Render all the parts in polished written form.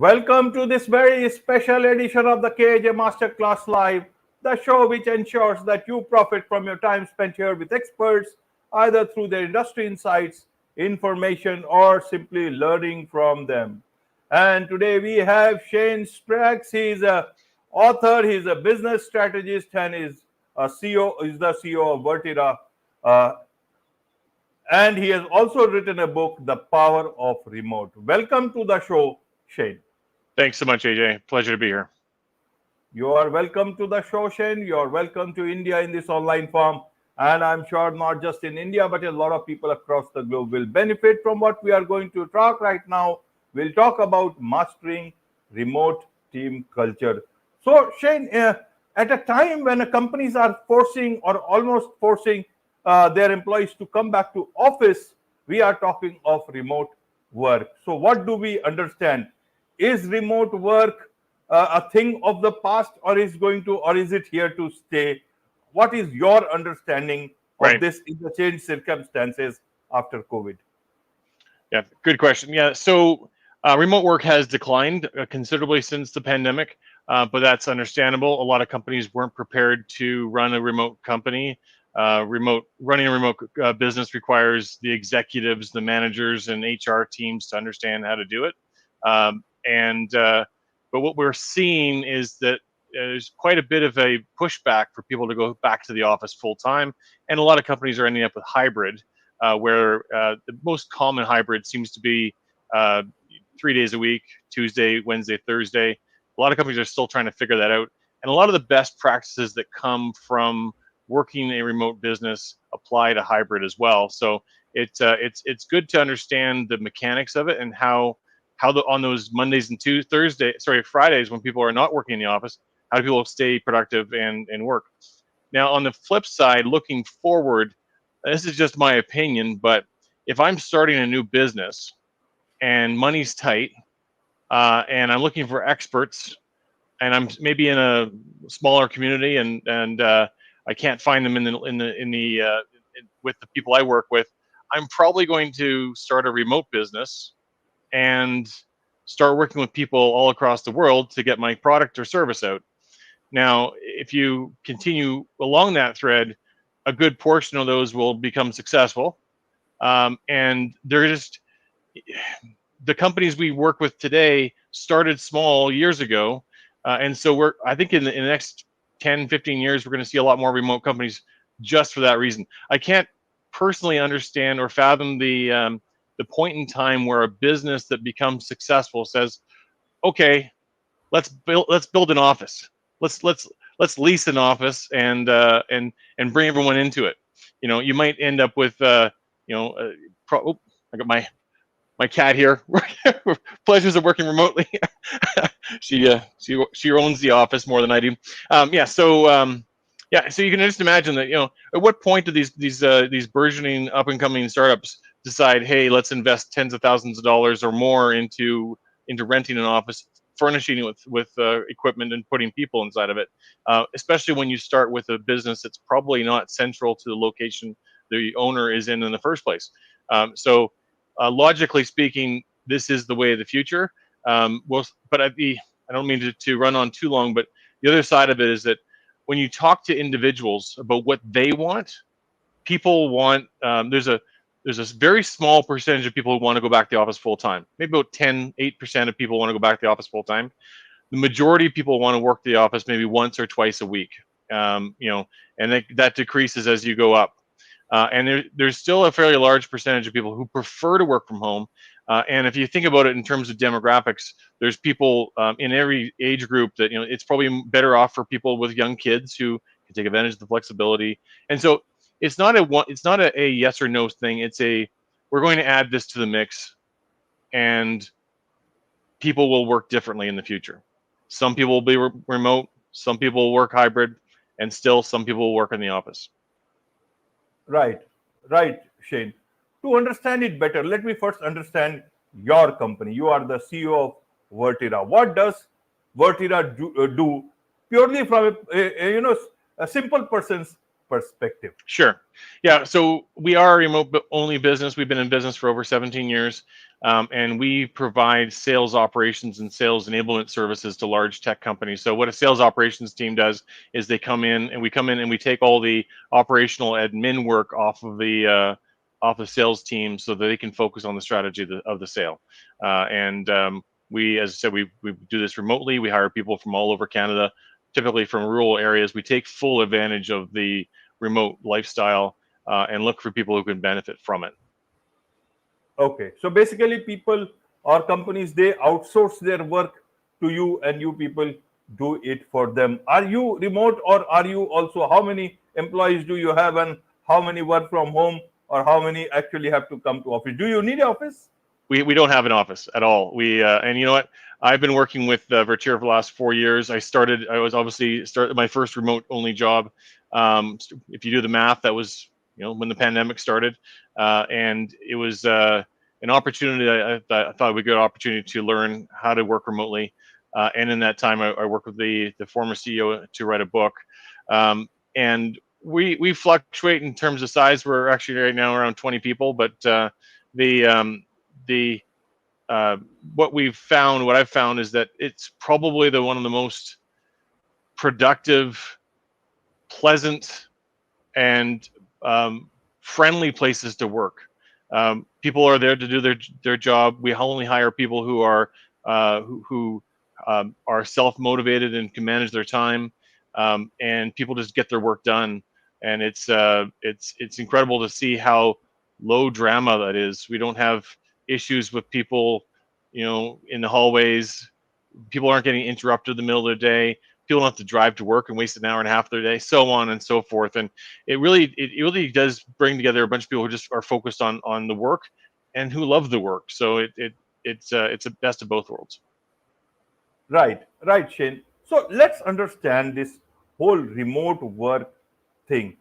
Welcome to this very special edition of the KJ Masterclass Live, the show which ensures that you profit from your time spent here with experts, either through their industry insights, information, or simply learning from them. And today we have Shane Spraggs. He's a author, he's a business strategist, and is a CEO, is the CEO of Virtira. Uh, and he has also written a book, The Power of Remote. Welcome to the show, Shane. Thanks so much, AJ. Pleasure to be here. You are welcome to the show, Shane. You are welcome to India in this online form. And I'm sure not just in India, but a lot of people across the globe will benefit from what we are going to talk right now. We'll talk about mastering remote team culture. So, Shane, at a time when companies are forcing or almost forcing their employees to come back to office, we are talking of remote work. So what do we understand? Is remote work a thing of the past, or is it here to stay? What is your understanding of this in the changed circumstances after COVID? Yeah, good question. Yeah, so remote work has declined considerably since the pandemic, but that's understandable. A lot of companies weren't prepared to run a remote company. Running a remote business requires the executives, the managers, and HR teams to understand how to do it. But what we're seeing is that there's quite a bit of a pushback for people to go back to the office full time, and a lot of companies are ending up with hybrid, where the most common hybrid seems to be 3 days a week, Tuesday, Wednesday, Thursday. A lot of companies are still trying to figure that out, and a lot of the best practices that come from working a remote business apply to hybrid as well. So it's good to understand the mechanics of it and how on those Mondays and Fridays when people are not working in the office, how do people stay productive and work? Now, on the flip side, looking forward, this is just my opinion, but if I'm starting a new business and money's tight, and I'm looking for experts, and I'm maybe in a smaller community, and I can't find them with the people I work with, I'm probably going to start a remote business and start working with people all across the world to get my product or service out. Now, if you continue along that thread, a good portion of those will become successful. And they're just, the companies we work with today started small years ago. And so I think in the next 10, 15 years, we're going to see a lot more remote companies just for that reason. I can't personally understand or fathom the point in time where a business that becomes successful says, okay, let's build an office. Let's lease an office and bring everyone into it. You know, you might end up with I got my cat here. Pleasures of working remotely. she owns the office more than I do. So you can just imagine that, at what point do these burgeoning up and coming startups decide, hey, let's invest tens of thousands of dollars or more into renting an office, furnishing it with equipment and putting people inside of it, especially when you start with a business that's probably not central to the location the owner is in the first place. Logically speaking, this is the way of the future. But I don't mean to run on too long, but the other side of it is that when you talk to individuals about what they want, people want, there's a very small percentage of people who want to go back to the office full time. Maybe about 8% of people want to go back to the office full time. The majority of people want to work the office maybe once or twice a week. And that decreases as you go up. And there's still a fairly large percentage of people who prefer to work from home. And if you think about it in terms of demographics, there's people in every age group that, it's probably better off for people with young kids who can take advantage of the flexibility. And so it's not a yes or no thing. We're going to add this to the mix, and people will work differently in the future. Some people will be remote, some people will work hybrid, and still some people will work in the office. Right, Shane. To understand it better, let me first understand your company. You are the CEO of Virtira. What does Virtira do purely from a simple person's perspective? Sure. Yeah. So we are a remote only business. We've been in business for over 17 years. and we provide sales operations and sales enablement services to large tech companies. So what a sales operations team does is they come in and we take all the operational admin work off the sales team so that they can focus on the strategy of the sale. And we, as I said, we do this remotely. We hire people from all over Canada, typically from rural areas. We take full advantage of the remote lifestyle and look for people who can benefit from it. Okay. So basically, people or companies, they outsource their work to you and you people do it for them. Are you remote or are you also, how many employees do you have and how many work from home or how many actually have to come to office? Do you need an office? We don't have an office at all. And you know what? I've been working with Virtira for the last 4 years. I was obviously started my first remote only job. If you do the math, that was when the pandemic started, and it was an opportunity. I thought it would be a good opportunity to learn how to work remotely. And in that time, I worked with the former CEO to write a book. And we fluctuate in terms of size. We're actually right now around 20 people, but what I've found is that it's probably one of the most productive, pleasant, and friendly places to work. People are there to do their job. We only hire people who are self-motivated and can manage their time, and people just get their work done. And it's incredible to see how low drama that is. We don't have issues with people, in the hallways. People aren't getting interrupted in the middle of their day. People don't have to drive to work and waste an hour and a half of their day, so on and so forth. And it really does bring together a bunch of people who just are focused on the work and who love the work. So it's a best of both worlds. Right, Shane. So let's understand this whole remote work thing.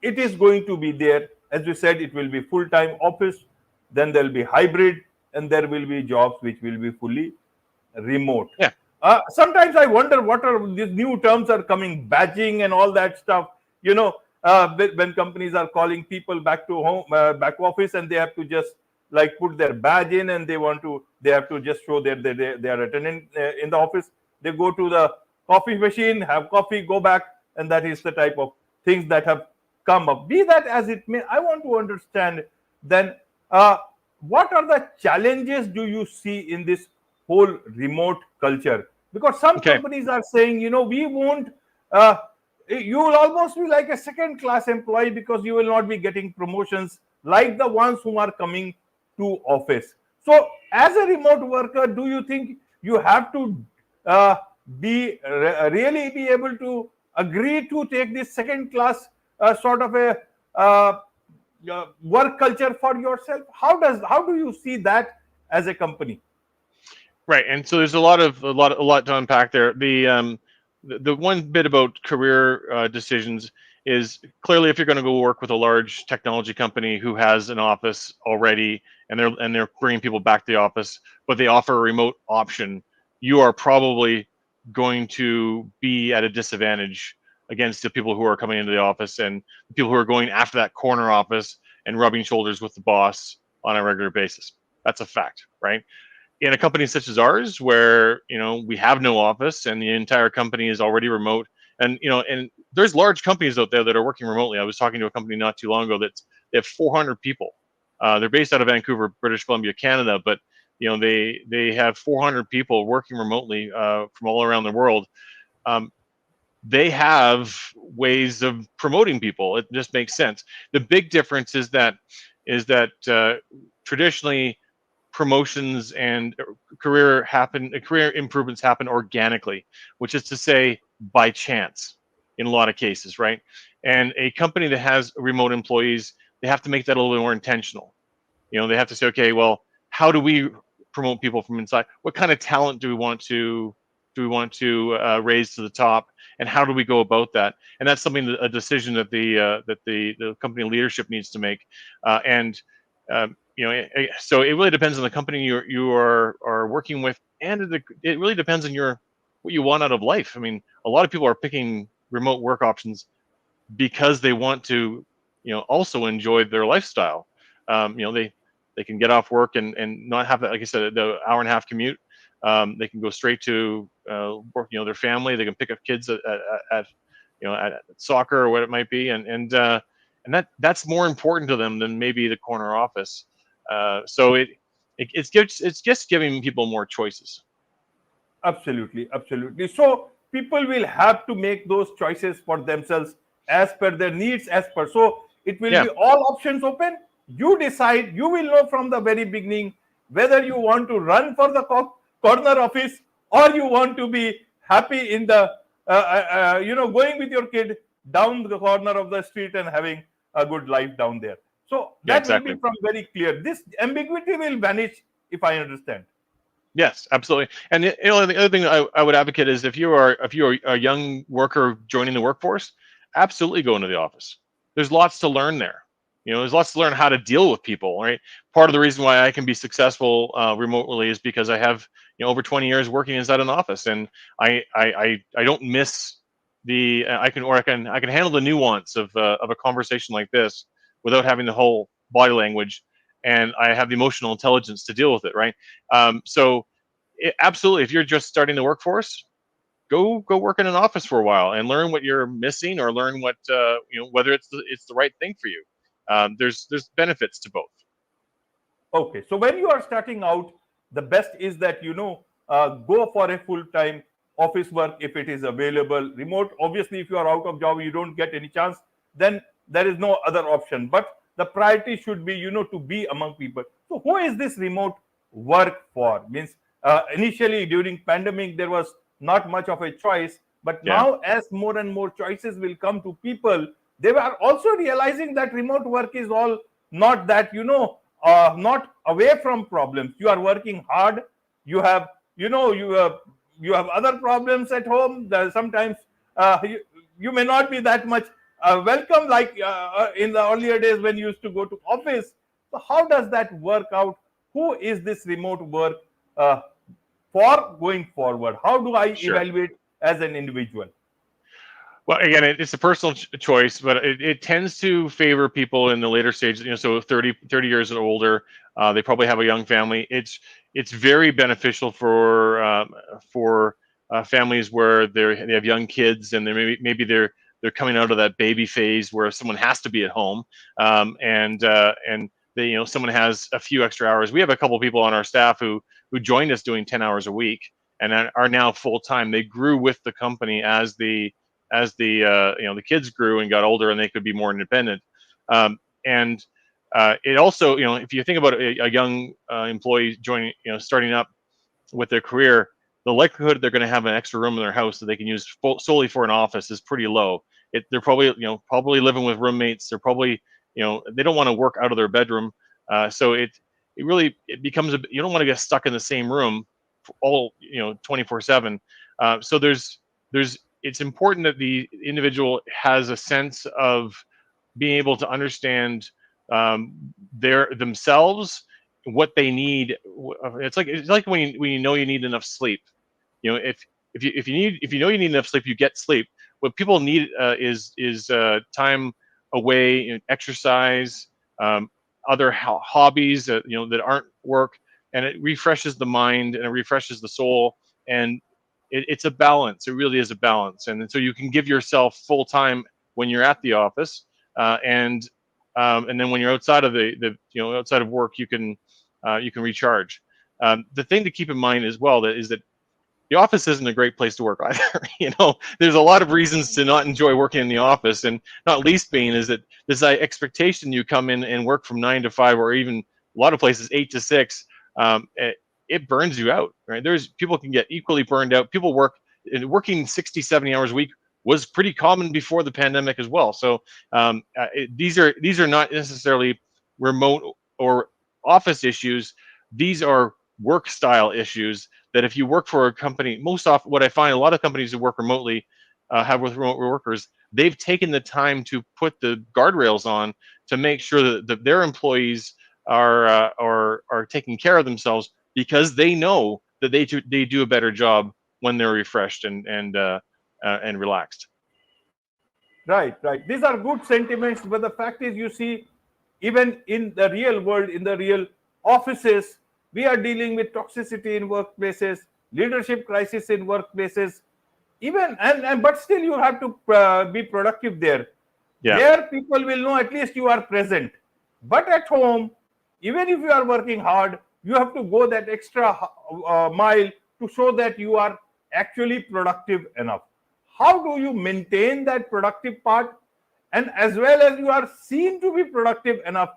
It is going to be there. As you said, it will be full-time office, then there'll be hybrid, and there will be jobs which will be fully remote. Yeah. Sometimes I wonder what are these new terms are coming, badging and all that stuff. When companies are calling people back to home, back office, and they have to just like put their badge in, and they have to just show that they are attending in the office. They go to the coffee machine, have coffee, go back, and that is the type of things that have come up. Be that as it may, I want to understand then what are the challenges do you see in this whole remote culture? Because some companies are saying, we won't, you will almost be like a second class employee because you will not be getting promotions like the ones who are coming to office. So as a remote worker, do you think you have to really be able to agree to take this second class sort of a work culture for yourself? How do you see that as a company? Right, and so there's a lot to unpack there. The one bit about career decisions is clearly if you're going to go work with a large technology company who has an office already and they're bringing people back to the office, but they offer a remote option, you are probably going to be at a disadvantage against the people who are coming into the office and the people who are going after that corner office and rubbing shoulders with the boss on a regular basis. That's a fact, right? In a company such as ours, where we have no office and the entire company is already remote, and there's large companies out there that are working remotely. I was talking to a company not too long ago they have 400 people. They're based out of Vancouver, British Columbia, Canada, but they have 400 people working remotely from all around the world. They have ways of promoting people. It just makes sense. The big difference is that traditionally promotions and career improvements happen organically, which is to say by chance in a lot of cases, right? And a company that has remote employees, they have to make that a little bit more intentional. They have to say, okay, well, how do we promote people from inside? What kind of talent do we want to raise to the top, and how do we go about that? And that's a decision that the company leadership needs to make. So it really depends on the company you are working with, and it really depends on what you want out of life. I mean, a lot of people are picking remote work options because they want to also enjoy their lifestyle. They can get off work and not have that, like I said, the hour and a half commute. They can go straight to work, their family. They can pick up kids at at soccer or what it might be, and that's more important to them than maybe the corner office. So it's just giving people more choices. Absolutely, absolutely. So people will have to make those choices for themselves as per their needs, as per. So it will Yeah, be all options open. You decide, you will know from the very beginning whether you want to run for the corner office or you want to be happy in the, going with your kid down the corner of the street and having a good life down there. So yeah, that will be exactly. from very clear. This ambiguity will vanish if I understand. Yes, absolutely. And the other thing I would advocate is if you are a young worker joining the workforce, absolutely go into the office. There's lots to learn there. There's lots to learn how to deal with people. Right. Part of the reason why I can be successful remotely is because I have over 20 years working inside an office, and I don't miss I can handle the nuance of a conversation like this without having the whole body language, and I have the emotional intelligence to deal with it. Right. So absolutely, if you're just starting the workforce, go work in an office for a while and learn what you're missing, or learn what whether it's the right thing for you. There's benefits to both. Okay, so when you are starting out, the best is that go for a full time office work if it is available. Remote, obviously, if you are out of job, you don't get any chance. Then there is no other option. But the priority should be to be among people. So who is this remote work for? Means initially during pandemic there was not much of a choice, but Yeah, now as more and more choices will come to people, they are also realizing that remote work is all not that not away from problems. You are working hard. You have you have other problems at home. Sometimes you may not be that much welcome like in the earlier days when you used to go to office. So how does that work out? Who is this remote work uh, for going forward? How do I sure. evaluate as an individual? Well, again, it's a personal choice, but it tends to favor people in the later stages. So 30 years and older. They probably have a young family. It's very beneficial for families where they have young kids, and they're coming out of that baby phase where someone has to be at home, and they someone has a few extra hours. We have a couple of people on our staff who joined us doing 10 hours a week and are now full time. They grew with the company as the kids grew and got older, and they could be more independent. And it also, if you think about a young employee joining, starting up with their career, the likelihood they're going to have an extra room in their house that they can use solely for an office is pretty low. They're probably living with roommates. They're probably, they don't want to work out of their bedroom. So it becomes you don't want to get stuck in the same room all 24/7. So there's it's important that the individual has a sense of being able to understand themselves, what they need. It's like when you know you need enough sleep. If you know you need enough sleep, you get sleep. What people need is time away, exercise, um, other hobbies that aren't work, and it refreshes the mind and it refreshes the soul. And it's a balance. It really is a balance. And so you can give yourself full time when you're at the office, and then when you're outside of outside of work, you can recharge. The thing to keep in mind as well is that the office isn't a great place to work either. There's a lot of reasons to not enjoy working in the office, and not least being is that this expectation you come in and work from 9 to 5, or even a lot of places 8 to 6. It burns you out, right? There's people can get equally burned out. People working 60, 70 hours a week was pretty common before the pandemic as well. So these are not necessarily remote or office issues. These are work style issues that if you work for a company, most often what I find, a lot of companies who work remotely have with remote workers, they've taken the time to put the guardrails on to make sure that their employees are taking care of themselves, because they know that they do a better job when they're refreshed and relaxed. Right, right. These are good sentiments, but the fact is, you see, even in the real world, in the real offices, we are dealing with toxicity in workplaces, leadership crisis in workplaces, even and but still you have to be productive there. Yeah. There people will know at least you are present. But at home, even if you are working hard, you have to go that extra mile to show that you are actually productive enough. How do you maintain that productive part, and as well as you are seen to be productive enough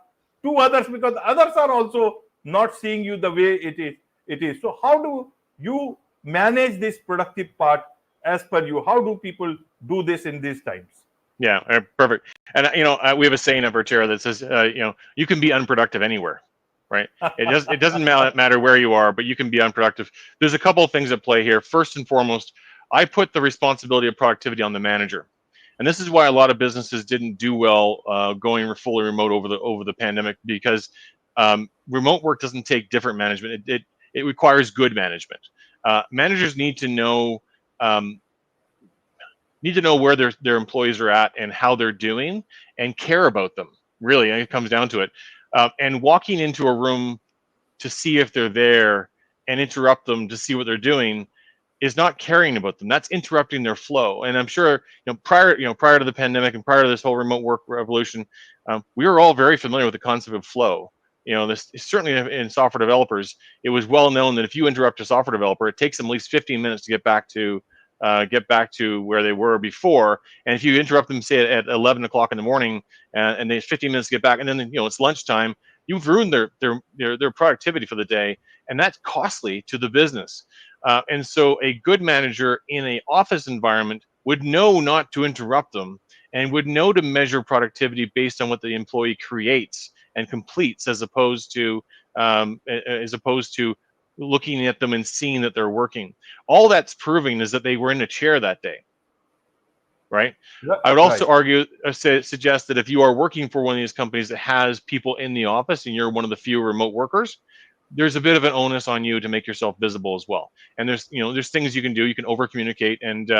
to others, because others are also not seeing you the way it is. So how do you manage this productive part as per you? How do people do this in these times? Yeah, perfect. And we have a saying at Virtira that says, you can be unproductive anywhere, right? It doesn't matter where you are, but you can be unproductive. There's a couple of things at play here. First and foremost, I put the responsibility of productivity on the manager, and this is why a lot of businesses didn't do well going fully remote over the pandemic, because remote work doesn't take different management. It requires good management. Managers um, need to know where their employees are at and how they're doing, and care about them. Really, and it comes down to it. And walking into a room to see if they're there and interrupt them to see what they're doing is not caring about them. That's interrupting their flow. And I'm sure prior to the pandemic and prior to this whole remote work revolution, we were all very familiar with the concept of flow. This certainly in software developers, it was well known that if you interrupt a software developer, it takes them at least 15 minutes to get back to where they were before. And if you interrupt them, say at 11 o'clock in the morning, and they 15 minutes to get back, and then it's lunchtime, you've ruined their productivity for the day, and that's costly to the business. And so a good manager in an office environment would know not to interrupt them, and would know to measure productivity based on what the employee creates and completes, as opposed to looking at them and seeing that they're working. All that's proving is that they were in a chair that day, right? I would also Right. suggest that if you are working for one of these companies that has people in the office and you're one of the few remote workers, there's a bit of an onus on you to make yourself visible as well. And there's things you can do. You can over communicate and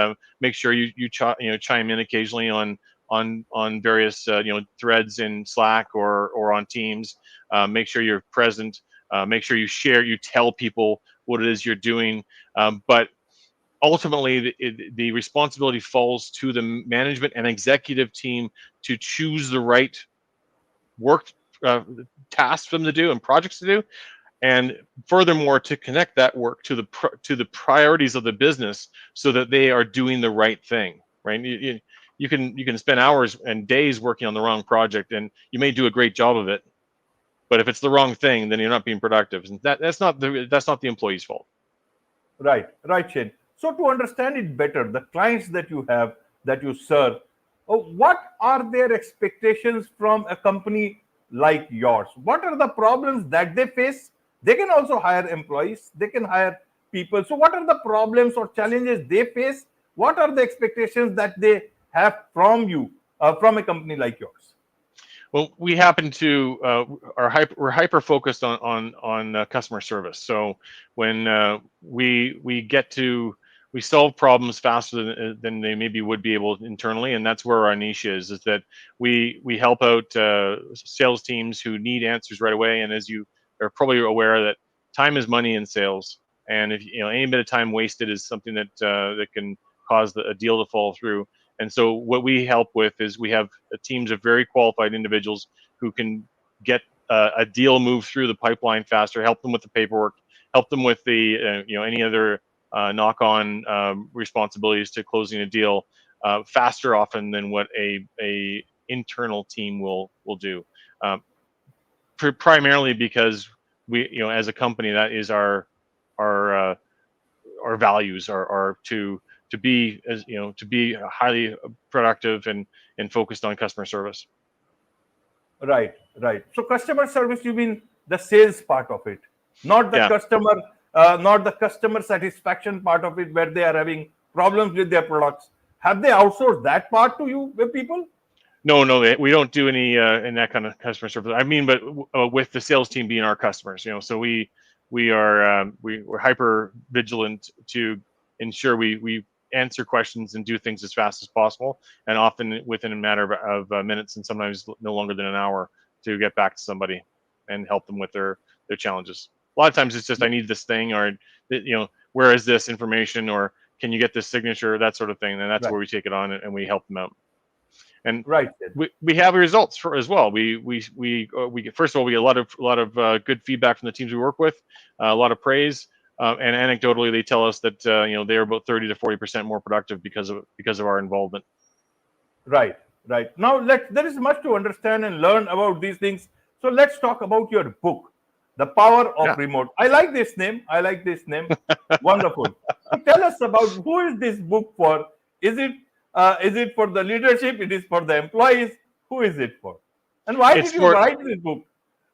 make sure you chime in occasionally on various threads in Slack or on Teams. Make sure you're present. Make sure you tell people what it is you're doing. But ultimately, the responsibility falls to the management and executive team to choose the right work tasks for them to do and projects to do, and furthermore to connect that work to the priorities of the business, so that they are doing the right thing, right? You can spend hours and days working on the wrong project, and you may do a great job of it, but if it's the wrong thing, then you're not being productive, and that's not the employee's fault. Right, Shane. So to understand it better, the clients that you have, that you serve, what are their expectations from a company like yours? What are the problems that they face? They can also hire employees, they can hire people. So what are the problems or challenges they face? What are the expectations that they have from you, from a company like yours? Well, we happen to we're hyper focused on customer service. So when we solve problems faster than they maybe would be able internally, and that's where our niche is. Is that we help out sales teams who need answers right away. And as you are probably aware, that time is money in sales, and if any bit of time wasted is something that can cause a deal to fall through. And so what we help with is we have teams of very qualified individuals who can get a deal move through the pipeline faster, help them with the paperwork, help them with the any other knock-on responsibilities to closing a deal faster often than what a internal team will do. Um, Primarily because we, as a company, that is our our values are to be to be highly productive and focused on customer service. Right. So customer service, you mean the sales part of it, not the Yeah. customer satisfaction part of it, where they are having problems with their products. Have they outsourced that part to you, with people? No, we don't do any in that kind of customer service. I mean, but with the sales team being our customers, so we're hyper vigilant to ensure we answer questions and do things as fast as possible, and often within a matter of minutes, and sometimes no longer than an hour, to get back to somebody and help them with their challenges. A lot of times it's just, I need this thing, or where is this information, or can you get this signature, that sort of thing. And that's Right. where we take it on and we help them out. And Right. we have results for as well. We get, first of all, we get a lot of good feedback from the teams we work with, a lot of praise, and anecdotally they tell us that they're about 30 to 40% more productive because of our involvement. Right. Right. Now there is much to understand and learn about these things. So let's talk about your book, The Power of Yeah. Remote. I like this name. Wonderful. So tell us about, who is this book for? Is it for the leadership? It is for the employees? Who is it for? And why It's did you for write this book?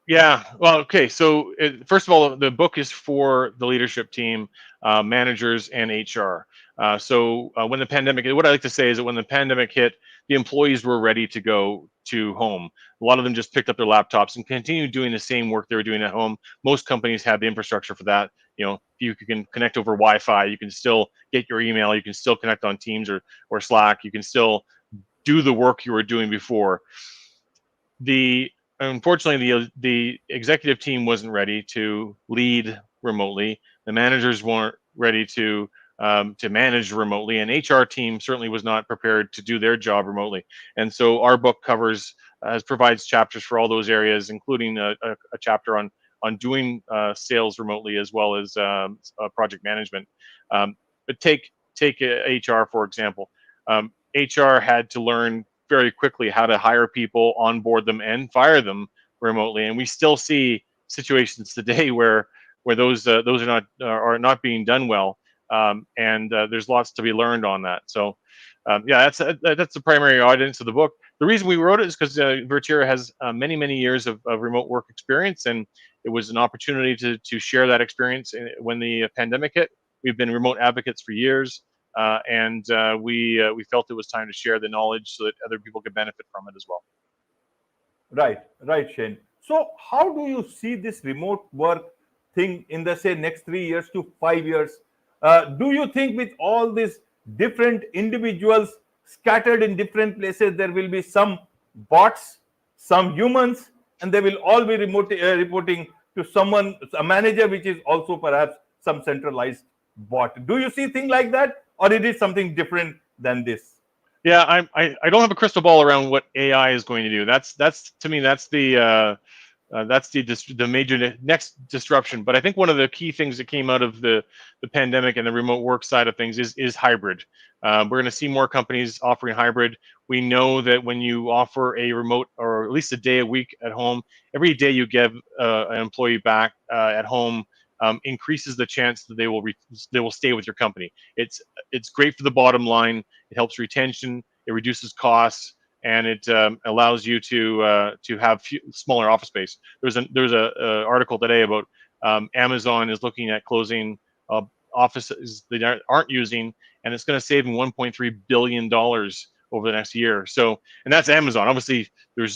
Yeah. Well, okay. So first of all, the book is for the leadership team, managers, and HR. When the pandemic, what I like to say is that when the pandemic hit, the employees were ready to go to home. A lot of them just picked up their laptops and continued doing the same work they were doing at home. Most companies have the infrastructure for that. You can connect over Wi-Fi. You can still get your email. You can still connect on Teams or Slack. You can still do the work you were doing before. Unfortunately, the executive team wasn't ready to lead remotely. The managers weren't ready to manage remotely, and HR team certainly was not prepared to do their job remotely. And so our book provides chapters for all those areas, including a chapter on doing sales remotely, as well as project management. But take HR, for example. HR had to learn very quickly how to hire people, onboard them, and fire them remotely. And we still see situations today where those are not being done well. And there's lots to be learned on that. So that's the primary audience of the book. The reason we wrote it is because Virtira has many years of remote work experience, and it was an opportunity to share that experience when the pandemic hit. We've been remote advocates for years. And we felt it was time to share the knowledge so that other people could benefit from it as well. Right, Shane. So how do you see this remote work thing in the, say, next 3 years to 5 years? Do you think with all these different individuals scattered in different places, there will be some bots, some humans, and they will all be reporting to someone, a manager, which is also perhaps some centralized bot? Do you see things like that, or it is something different than this? Yeah, I don't have a crystal ball around what AI is going to do. That's to me, that's the major next disruption. But I think one of the key things that came out of the pandemic and the remote work side of things is hybrid. We're going to see more companies offering hybrid. We know that when you offer a remote, or at least a day a week at home, every day you give an employee back at home increases the chance that they will stay with your company. It's great for the bottom line. It helps retention. It reduces costs, and it allows you to have smaller office space. There's a article today about Amazon is looking at closing offices they aren't using, and it's going to save them $1.3 billion over the next year. So, and that's Amazon. Obviously, you're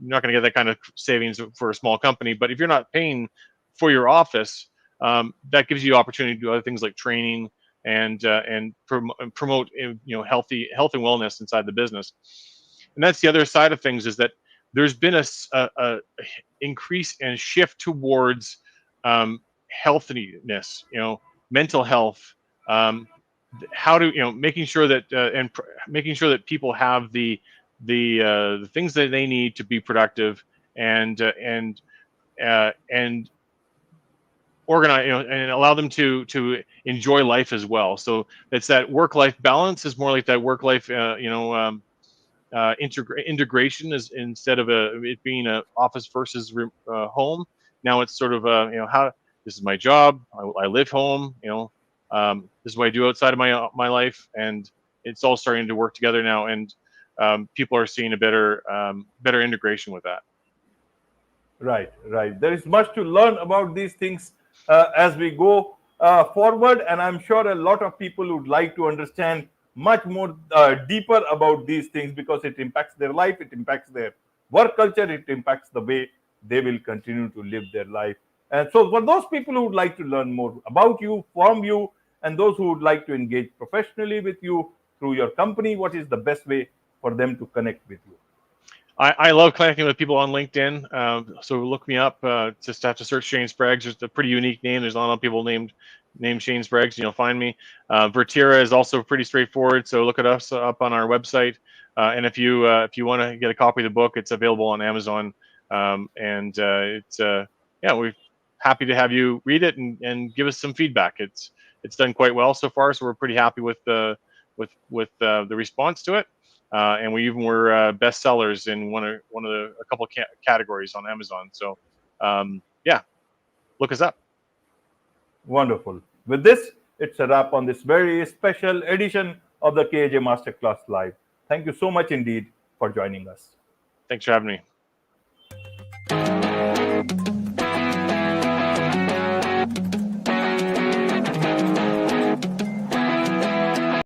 not going to get that kind of savings for a small company, but if you're not paying for your office, that gives you opportunity to do other things like training and promote healthy and wellness inside the business. And that's the other side of things, is that there's been a increase and shift towards healthiness, mental health, how to making sure that making sure that people have the things that they need to be productive and organize, and allow them to enjoy life as well. So it's that work-life balance is more like that work-life integration, is instead of it being a office versus home. Now it's sort of how this is my job. I live home. This is what I do outside of my life, and it's all starting to work together now. And people are seeing a better integration with that. Right. There is much to learn about these things as we go forward, and I'm sure a lot of people would like to understand much more deeper about these things, because it impacts their life, it impacts their work culture, it impacts the way they will continue to live their life. And so for those people who would like to learn more about you, from you, and those who would like to engage professionally with you through your company, what is the best way for them to connect with you? I love connecting with people on LinkedIn. So look me up. Just have to search Shane Spraggs. It's a pretty unique name. There's not a lot of people named Shane Spraggs. You'll find me. Virtira is also pretty straightforward. So look at us up on our website. And if you want to get a copy of the book, it's available on Amazon. We're happy to have you read it and give us some feedback. It's done quite well so far. So we're pretty happy with the response to it. And we even were bestsellers in a couple of categories on Amazon. So, look us up. Wonderful. With this, it's a wrap on this very special edition of the KJ Masterclass Live. Thank you so much indeed for joining us. Thanks for having me.